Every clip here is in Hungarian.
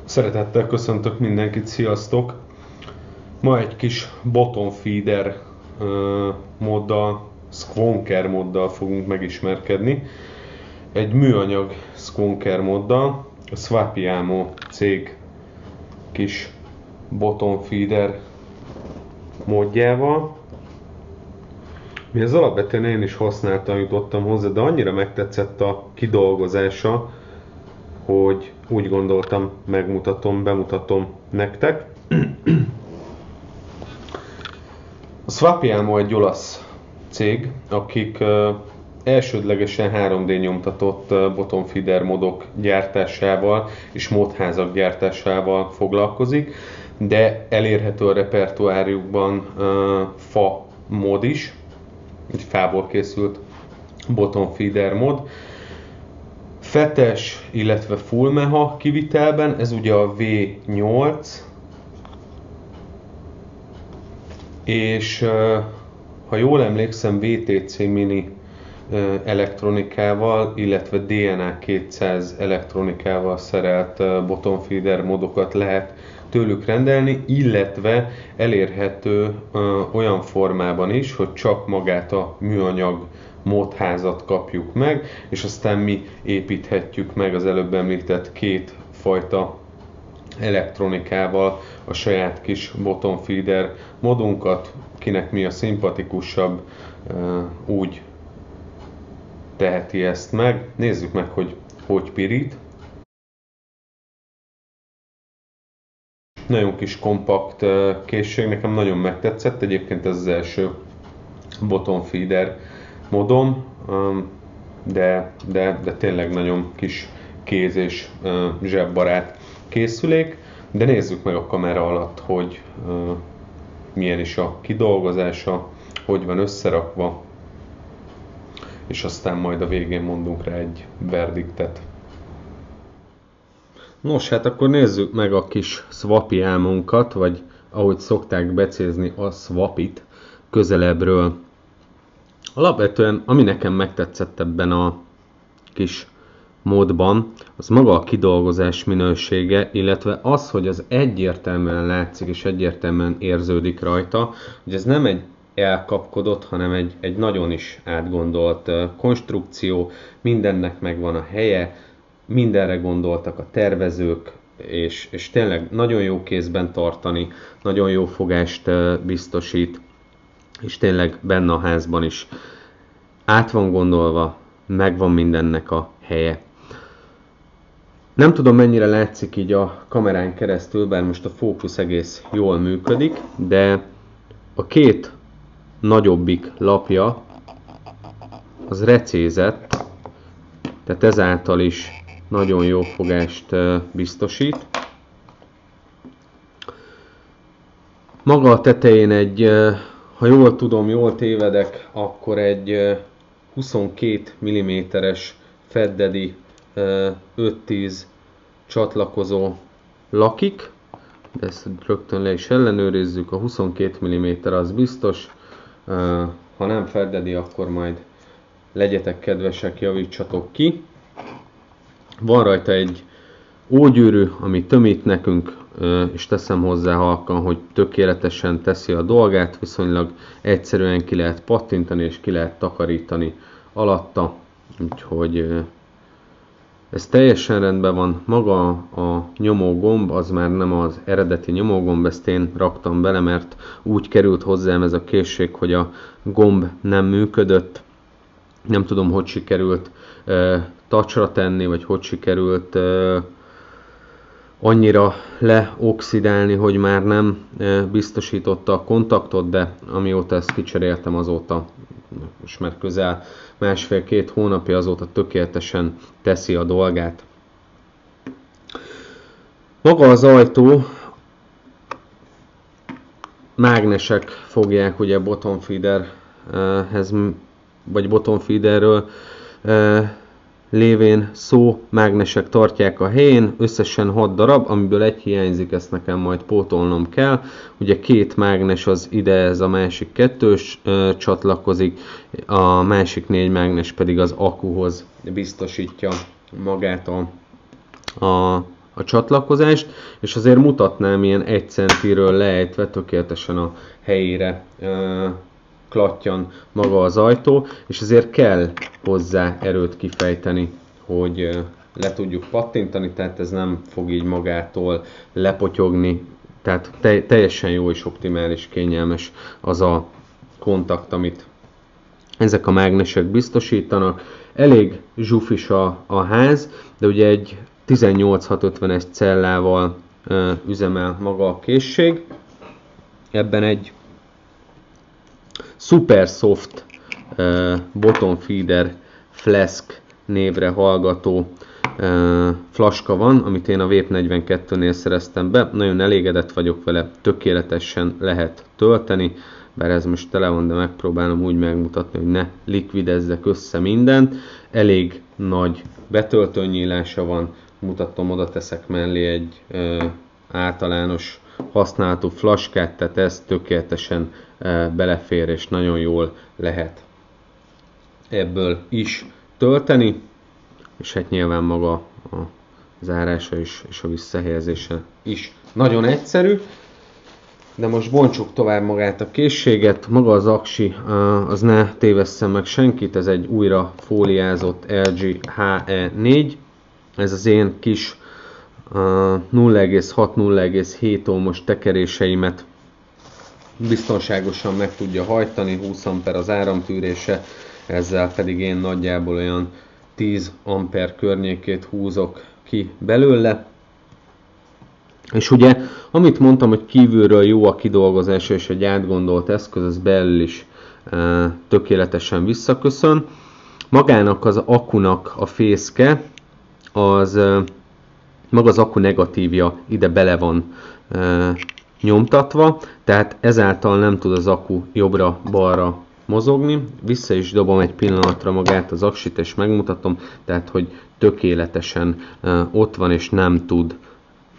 Szeretettel köszöntök mindenkit, sziasztok! Ma egy kis bottom feeder moddal, Squonker moddal fogunk megismerkedni. Egy műanyag Squonker moddal, a Swapiamo cég kis bottom feeder modjával. Mi az alapvetően én is használtam, jutottam hozzá, de annyira megtetszett a kidolgozása, hogy úgy gondoltam, bemutatom nektek. A Swapiamo egy olasz cég, akik elsődlegesen 3D nyomtatott bottom feeder modok gyártásával és modházak gyártásával foglalkozik, de elérhető a repertoárjukban fa mod is, egy fából készült bottom feeder mod. Fetes, illetve full meha kivitelben, ez ugye a V8, és ha jól emlékszem, VTC mini elektronikával, illetve DNA 200 elektronikával szerelt bottom feeder modokat lehet tőlük rendelni, illetve elérhető olyan formában is, hogy csak magát a műanyag modházat kapjuk meg, és aztán mi építhetjük meg az előbb említett két fajta elektronikával a saját kis bottom feeder modunkat, kinek mi a szimpatikusabb, úgy teheti ezt meg. Nézzük meg, hogy pirít. Nagyon kis kompakt készség, nekem nagyon megtetszett, egyébként ez az első bottom feeder modom, de tényleg nagyon kis kéz és zsebbarát készülék, de nézzük meg a kamera alatt, hogy milyen is a kidolgozása, hogy van összerakva, és aztán majd a végén mondunk rá egy verdiktet. Nos, hát akkor nézzük meg a kis Swapiamonkat, vagy ahogy szokták becézni, a Swapit közelebbről. Alapvetően, ami nekem megtetszett ebben a kis módban, az maga a kidolgozás minősége, illetve az, hogy az egyértelműen látszik és egyértelműen érződik rajta, hogy ez nem egy elkapkodott, hanem egy nagyon is átgondolt konstrukció, mindennek megvan a helye, mindenre gondoltak a tervezők, és tényleg nagyon jó kézben tartani, nagyon jó fogást biztosít, és tényleg benne a házban is át van gondolva, megvan mindennek a helye. Nem tudom, mennyire látszik így a kamerán keresztül, bár most a fókusz egész jól működik, de a két nagyobbik lapja az recézett, tehát ezáltal is nagyon jó fogást biztosít. Maga a tetején egy, ha jól tudom, jól tévedek, akkor egy 22 mm-es feddedi 5-10 csatlakozó lakik, de ezt rögtön le is ellenőrizzük, a 22 mm az biztos, ha nem feddedi, akkor majd legyetek kedvesek, javítsatok ki. Van rajta egy ógyűrű, ami tömít nekünk, és teszem hozzá halkan, hogy tökéletesen teszi a dolgát, viszonylag egyszerűen ki lehet pattintani és ki lehet takarítani alatta, úgyhogy ez teljesen rendben van. Maga a nyomógomb az már nem az eredeti nyomógomb, ezt én raktam bele, mert úgy került hozzám ez a készség, hogy a gomb nem működött. Nem tudom, hogy sikerült touchra tenni, vagy hogy sikerült annyira leoxidálni, hogy már nem biztosította a kontaktot, de amióta ezt kicseréltem, azóta most már közel másfél-két hónapja, azóta tökéletesen teszi a dolgát. Maga az ajtó, mágnesek fogják ugye bottom feederhez, vagy bottom feederről lévén szó, mágnesek tartják a helyén, összesen 6 darab, amiből egy hiányzik, ezt nekem majd pótolnom kell. Ugye két mágnes az ide, ez a másik kettős csatlakozik, a másik 4 mágnes pedig az akkuhoz biztosítja magát a a csatlakozást, és azért mutatnám ilyen 1 centiről leejtve tökéletesen a helyére klattyan maga az ajtó, és ezért kell hozzá erőt kifejteni, hogy le tudjuk pattintani, tehát ez nem fog így magától lepotyogni, tehát teljesen jó és optimális, kényelmes az a kontakt, amit ezek a mágnesek biztosítanak. Elég zsufis a ház, de ugye egy 18650-es cellával üzemel maga a készség. Ebben egy Super Soft Bottom Feeder Flask névre hallgató flaska van, amit én a Vape 42-nél szereztem be. Nagyon elégedett vagyok vele, tökéletesen lehet tölteni, bár ez most tele van, de megpróbálom úgy megmutatni, hogy ne likvidezzek össze mindent. Elég nagy betöltőnyílása van, mutatom, oda teszek mellé egy általános használatú flaskát, tehát ez tökéletesen belefér, és nagyon jól lehet ebből is tölteni, és hát nyilván maga a zárása és a visszahelyezése is nagyon egyszerű. De most bontsuk tovább magát a készséget. Maga az aksi, az ne tévesszem meg senkit, ez egy újra fóliázott LG HE4. Ez az én kis 0,6-0,7 ohmos tekeréseimet biztonságosan meg tudja hajtani, 20 amper az áramtűrése, ezzel pedig én nagyjából olyan 10 amper környékét húzok ki belőle. És ugye, amit mondtam, hogy kívülről jó a kidolgozása és egy átgondolt eszköz, az belül is tökéletesen visszaköszön. Magának az akunak a fészke, maga az akku negatívja ide bele van nyomtatva, tehát ezáltal nem tud az akku jobbra-balra mozogni. Vissza is dobom egy pillanatra magát az aksit, és megmutatom, tehát hogy tökéletesen ott van, és nem tud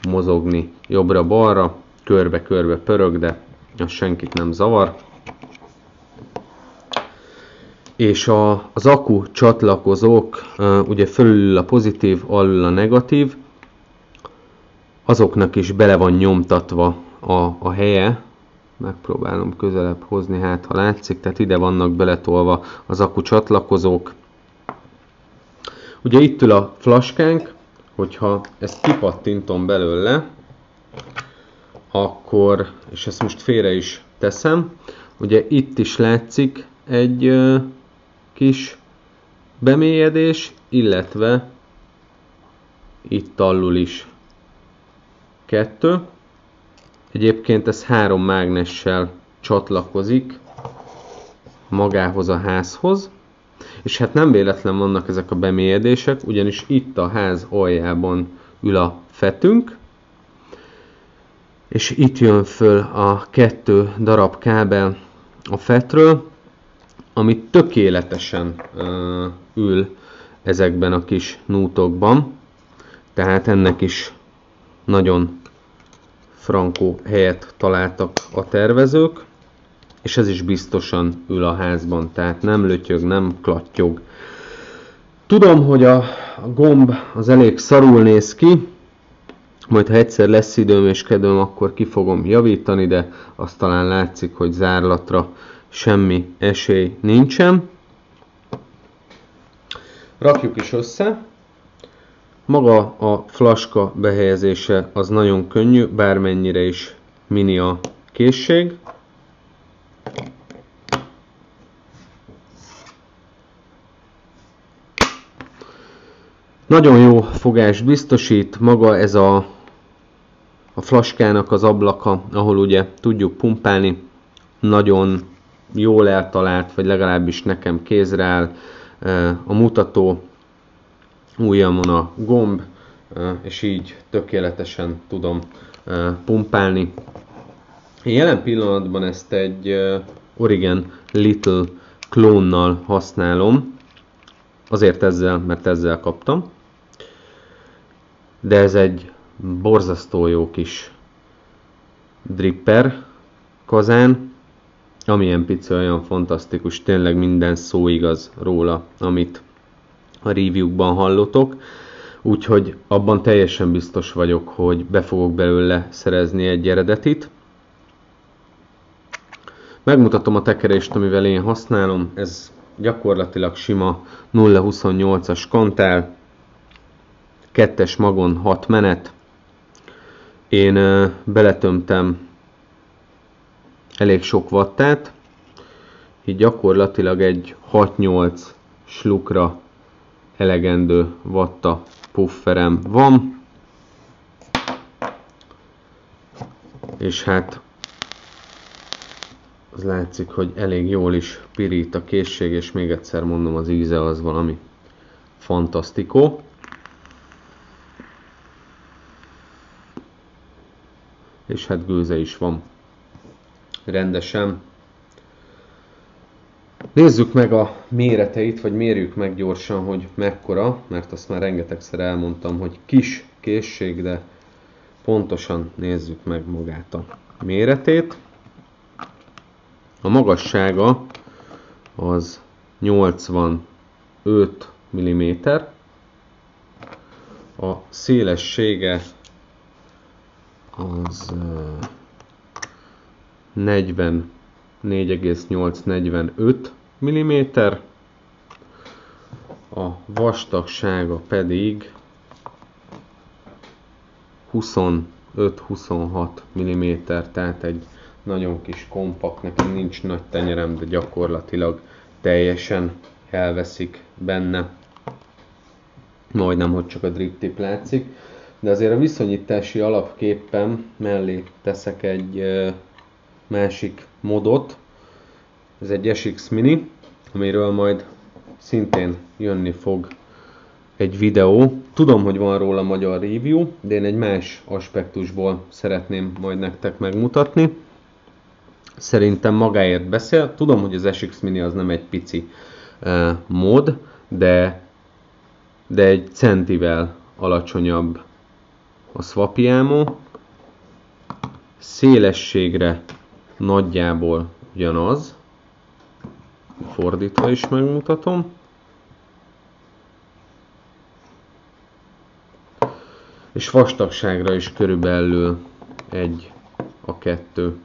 mozogni jobbra-balra, körbe-körbe pörög, de az senkit nem zavar. És az akku csatlakozók, ugye fölül a pozitív, alul a negatív, azoknak is bele van nyomtatva a helye. Megpróbálom közelebb hozni, hát ha látszik, tehát ide vannak beletolva az akku csatlakozók. Ugye itt ül a flaskánk, hogyha ezt kipattintom belőle, akkor, és ezt most félre is teszem, ugye itt is látszik egy kis bemélyedés, illetve itt alul is 2. Egyébként ez 3 mágnessel csatlakozik magához a házhoz, és hát nem véletlen vannak ezek a bemélyedések, ugyanis itt a ház aljában ül a fetünk, és itt jön föl a 2 darab kábel a fetről, ami tökéletesen ül ezekben a kis nútokban, tehát ennek is nagyon frankó helyet találtak a tervezők, és ez is biztosan ül a házban, tehát nem lötyög, nem klattyog. Tudom, hogy a gomb az elég szarul néz ki, majd ha egyszer lesz időm és kedvem, akkor ki fogom javítani, de azt talán látszik, hogy zárlatra semmi esély nincsen. Rakjuk is össze. Maga a flaska behelyezése az nagyon könnyű, bármennyire is mini a készség. Nagyon jó fogást biztosít, maga ez a flaskának az ablaka, ahol ugye tudjuk pumpálni, nagyon jól eltalált, vagy legalábbis nekem kézre áll a mutató, ujjamon a gomb, és így tökéletesen tudom pumpálni. Én jelen pillanatban ezt egy Origen Little klónnal használom, azért mert ezzel kaptam, de ez egy borzasztó jó kis dripper kazán, amilyen pici, olyan fantasztikus, tényleg minden szó igaz róla, amit a review-kban hallotok. Úgyhogy abban teljesen biztos vagyok, hogy be fogok belőle szerezni egy eredetit. Megmutatom a tekerést, amivel én használom. Ez gyakorlatilag sima 0.28-as kantál, 2-es magon 6 menet. Én beletömtem elég sok wattát, így gyakorlatilag egy 6-8 slukra elegendő watta pufferem van. És hát az látszik, hogy elég jól is pirít a készség, és még egyszer mondom, az íze az valami fantasztikó. És hát gőze is van rendesen. Nézzük meg a méreteit, vagy mérjük meg gyorsan, hogy mekkora, mert azt már rengetegszer elmondtam, hogy kis készség, de pontosan nézzük meg magát a méretét. A magassága az 85 mm, a szélessége az 44,845 mm, a vastagsága pedig 25-26 mm, tehát egy nagyon kis kompakt, nekem nincs nagy tenyerem, de gyakorlatilag teljesen elveszik benne. Majdnem, hogy csak a drip tip látszik. De azért a viszonyítási alapképpen mellé teszek egy másik modot. Ez egy SX Mini, amiről majd szintén jönni fog egy videó. Tudom, hogy van róla magyar review, de én egy más aspektusból szeretném majd nektek megmutatni. Szerintem magáért beszél. Tudom, hogy az SX Mini az nem egy pici mod, de egy centivel alacsonyabb a Swapi-Amo. Szélességre nagyjából ugyanaz. Fordítva is megmutatom. És vastagságra is körülbelül a kettő.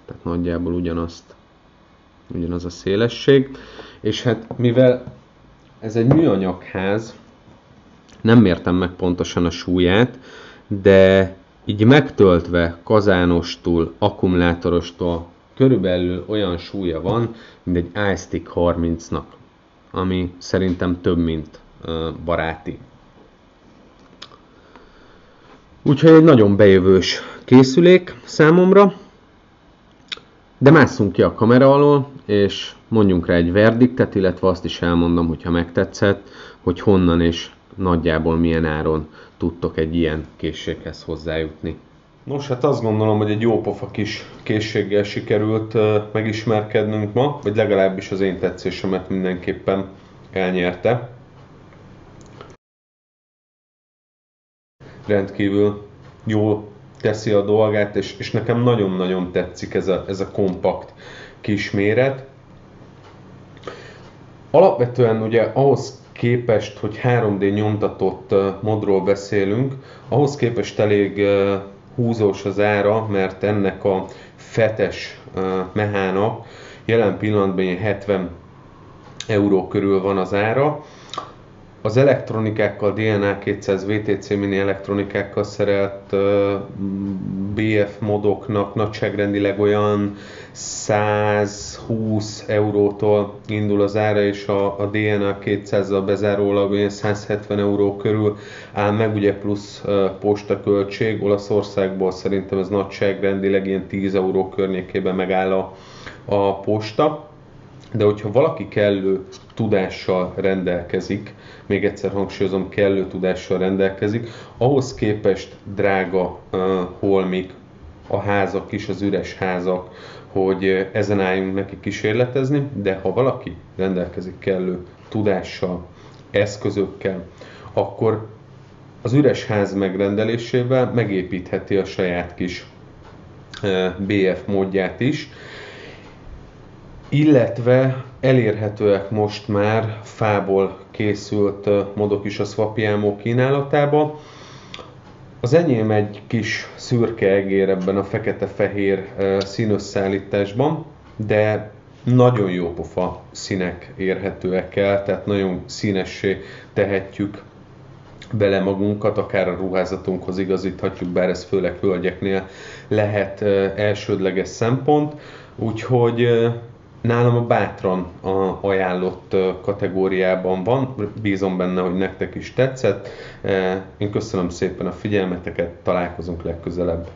Tehát nagyjából ugyanaz a szélesség. És hát mivel ez egy műanyagház, nem mértem meg pontosan a súlyát, de így megtöltve kazánostól, akkumulátorostól körülbelül olyan súlya van, mint egy iStick 30-nak, ami szerintem több, mint baráti. Úgyhogy egy nagyon bejövős készülék számomra, de másszunk ki a kamera alól, és mondjunk rá egy verdiktet, illetve azt is elmondom, hogyha megtetszett, hogy honnan és nagyjából milyen áron tudtok egy ilyen készséghez hozzájutni. Nos, hát azt gondolom, hogy egy jópofa kis készséggel sikerült megismerkednünk ma, vagy legalábbis az én tetszésemet mindenképpen elnyerte. Rendkívül jól teszi a dolgát, és nekem nagyon-nagyon tetszik ez a kompakt kisméret. Alapvetően ugye ahhoz képest, hogy 3D nyomtatott modról beszélünk, ahhoz képest elég húzós az ára, mert ennek a fetes mehának jelen pillanatban 70 euró körül van az ára. Az elektronikákkal, DNA 200 VTC mini elektronikákkal szerelt BF modoknak nagyságrendileg olyan 120 eurótól indul az ára, és a DNA 200-zal bezárólag olyan 170 euró körül áll meg, ugye plusz postaköltség. Olaszországból szerintem ez nagyságrendileg ilyen 10 euró környékében megáll a posta. De hogyha valaki kellő tudással rendelkezik, még egyszer hangsúlyozom, kellő tudással rendelkezik, ahhoz képest drága holmik, a házak is, az üres házak, hogy ezen álljunk neki kísérletezni, de ha valaki rendelkezik kellő tudással, eszközökkel, akkor az üres ház megrendelésével megépítheti a saját kis BF módját is, illetve elérhetőek most már fából készült modok is a Swappy Elmo kínálatába. Az enyém egy kis szürke egér ebben a fekete-fehér színösszállításban, de nagyon jó pofa színek érhetőek el, tehát nagyon színessé tehetjük bele magunkat, akár a ruházatunkhoz igazíthatjuk, bár ez főleg hölgyeknél lehet elsődleges szempont, úgyhogy nálam a bátran ajánlott kategóriában van, bízom benne, hogy nektek is tetszett. Én köszönöm szépen a figyelmeteket, találkozunk legközelebb.